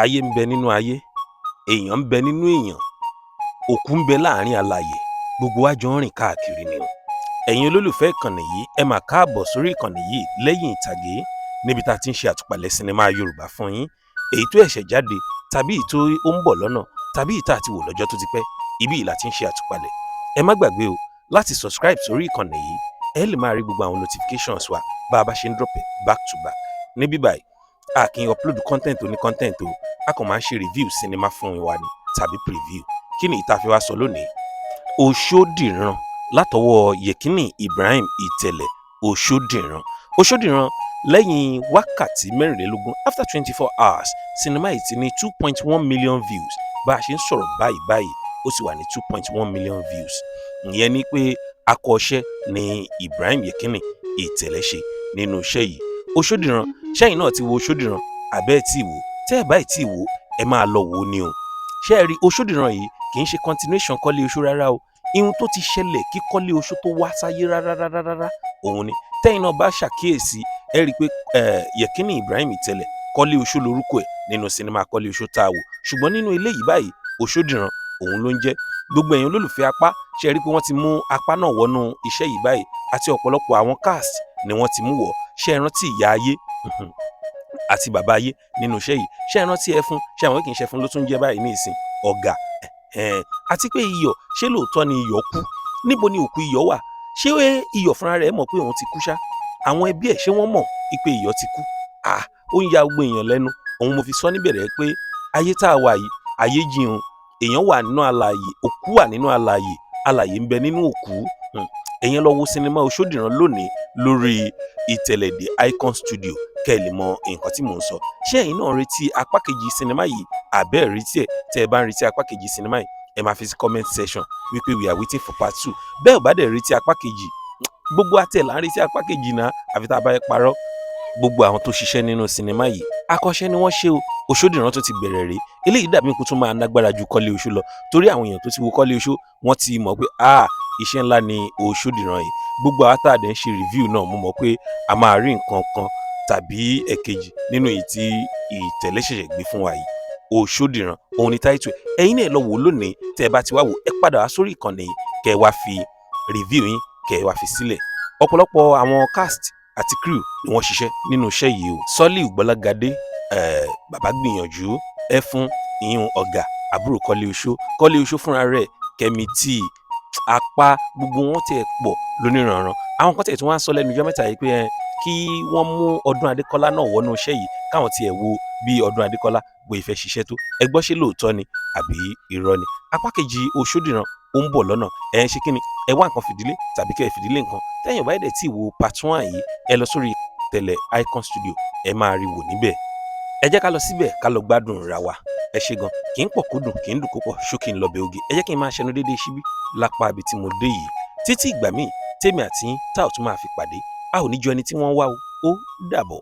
ayé ń bẹ nínú ayé, èèyàn ń bẹ nínú èèyàn, òkú ń bẹ láàrin alààyè, gbogbo wa jọ ń rìn káàkiri ni o. Ẹ̀yin olólùfẹ́ ìkànnì yìí, ẹ mà káàbọ̀ sórí ìkànnì yìí lẹ́yìn ìtàgé níbi tá a ti ń ṣe àtúpalẹ̀ sinimá Yorùbá fún yín, èyí tó ẹ̀ṣẹ̀ jáde tàbí èyí tó ń bọ̀ lọ́nà tàbí èyí tá a ti wò lọ́jọ́ tó ti pẹ́, ibí yìí la ti ń ṣe àtúpalẹ̀. Ẹ má gbàgbé o láti subscribe sórí ìkànnì yìí, ẹ lè máa rí gbogbo àwọn notifications wa bá a bá ṣe ń drop back to back. Níbí báyìí a kì í upload content oní content o, a kàn máa ń ṣe review sinimá fún wa ni tàbí preview. Kí ni ìta fi wá sọ lónìí? Òṣódìran látọwọ́ Yekini Ibrahim Ìtẹ̀lẹ̀. Òṣódìran lẹ́yìn wákàtí mẹ́rìnlélógún after 24 hours sinimá yìí ti ní 2.1 million views. Bá a ṣe ń sọ̀rọ̀ báyìí ó sì wà ní 2.1 million views. Ìyẹn ni pé akọ́ṣẹ́ ni Ibrahim Yekini Ìtẹ̀lẹ̀ ṣe nínú iṣẹ́ yìí. Òṣódìran, ṣẹ́yìn náà ti wo Òṣódìran àbẹ́ ẹ̀ tí wò? Tẹ́ ẹ̀ báyìí tí wò ẹ máa lọ wò ó ni o. Ṣé ẹ rí Òṣódìran yìí kì í ṣe continuation Kọ́lé Oṣó rárá o. Ihun tó ti ṣẹlẹ̀ kí Kọ́lé Oṣó tó wá sáyé rárá òun ni. Tẹ́yìn náà bá ṣàkíyèsí ẹ rí i pé Yekini Ibrahim Ìtẹ̀lẹ̀ Kọ́lé Oṣó lorúkọ ẹ̀ nínú sinimá Kọ́lé Oṣó tá a wò, ṣùgbọ́n nínú eléyìí báyìí Òṣódìran òun ló ń jẹ́. Gbogbo ẹ̀yin olólùfẹ́ apá ṣe rí i pé wọ́n ti mú apá náà wọnú iṣẹ́ yìí báyìí àti ọ̀pọ̀lọpọ̀ àwọn cast ni wọ́n ti mú wọ̀. Ṣé ẹ rántí ìyá ayé àti bàbá ayé nínú iṣẹ́ yìí? Ṣé ẹ rántí ẹfun? Ṣé àwọn kì í ṣẹfun ló tún jẹ́ báyìí ní ìsìn ọ̀gá? Àti pé iyọ̀, ṣé lóòótọ́ ni iyọ̀ kú? Níbo ni òkú iyọ̀ wà? Ṣé iyọ̀ fúnra rẹ̀ mọ̀ pé òun ti kú ṣá? Àwọn ẹbí ẹ̀ ṣé wọ́n mọ̀ pé iyọ̀ ti kú? Ó ń ya gbogbo èèyàn lẹ́nu. Òun mo fi sọ níbẹ̀rẹ̀ pé ayé tá a wà yìí ayé jìn o. Èèyàn wà nínú alààyè, òkú wà nínú alààyè, alààyè ń bẹ nínú òkú. Ẹ̀yin lọ wo sinimá Òṣódìran lónìí lórí Ìtẹ̀lẹ̀ The Icon Studio kẹ́ ẹ lè mọ nǹkan tí mò ń sọ. Ṣé ẹ̀yin náà ń retí apá kejì sinimá yìí àbẹ́ ẹ̀ retí ẹ̀? Tẹ́ ẹ bá ń retí apá kejì sinimá yìí ẹ máa fi sí comment section wípé we are waiting for part 2. Bẹ́ẹ̀ ò bá dẹ̀ retí apá kejì, gbogbo àtẹ̀ là ń retí apá kejì náà àfi tá a bá yẹ parọ́. Gbogbo àwọn tó ṣiṣẹ́ nínú sinimá yìí akọ́ṣẹ́ ni wọ́n ṣe o. Òṣódìran tó ti bẹ̀rẹ̀ rèé, eléyìí dàbí kó tún máa nágbára ju Kọ́lé Oṣó lọ torí àwọn èèyàn tó ti wo Kọ́lé Oṣó wọ́n ti mọ̀ pé iṣẹ́ ńlá ni Òṣódìran yìí. Gbogbo àwọn tá a dẹ̀ ń ṣe review náà mo mọ̀ pé a máa rí nǹkan kan tàbí ẹ̀kejì nínú èyí tí Ìtẹ̀lẹ̀ ṣẹ̀ṣẹ̀ gbé fún wa yìí. Òṣódìran òun ni táìtù ẹ̀. Ẹ̀yin náà lọ wò ó lónìí, tẹ́ ẹ bá ti wá wò ẹ padà wá sórí ìkànnì yìí kẹ́ ẹ wá fi review yín kẹ́ ẹ wá fi sílẹ̀. Ọ̀pọ̀lọpọ̀ àwọn cast àti crew ni wọ́n ṣiṣẹ́ nínú iṣẹ́ yìí o. Soliu Gbọ́lágadé, bàbá gbìyànjú, ẹfun ìyún ọ̀gá àbúrò Kọ́lé Oṣó fúnra rẹ̀, Kẹ́mi T, apá, gbogbo wọn tẹ̀ pọ̀ lóníranran. Àwọn kan tẹ̀ tí wọ́n á sọ lẹ́nu ọjọ́ mẹ́ta yìí pé kí wọ́n mú Ọdún Adékọ́lá náà wọnú iṣẹ́ yìí káwọn tiẹ̀ wo bí Ọdún Adékọ́lá bóyá fẹ́ ṣiṣẹ́ tó. Ẹ gbọ́ ṣé lóòótọ́ ni àbí irọ́ ni? Apá kejì Òṣódìran ó ń bọ̀ lọ́nà. Ẹ ń ṣe kí ni? Ẹ wá nǹkan fìdílé tàbí kẹ́ ẹ fìdílé nǹkan. Tẹ́yìn bá dẹ̀ tí wo part 1 yìí ẹ lọ sórí Ìtẹ̀lẹ̀ Icon Studio ẹ máa rí wò níbẹ̀. Ẹ jẹ́ ká lọ síbẹ̀ ká lọ gbádùn ra wa. Ẹ ṣe gan, kì í pọ̀ kó dùn, kì í dùn kó pọ̀, ṣókí ń lọ bẹ oge. Ẹ jẹ́ kí n máa ṣẹnu déédéé síbí lápá ibi tí mo dé yìí. Títí ìgbà míì tèmi àti yín tá ò tún máa fi pàdé, a ò ní jọ ẹni tí wọ́n wá o. Ó dàbọ̀.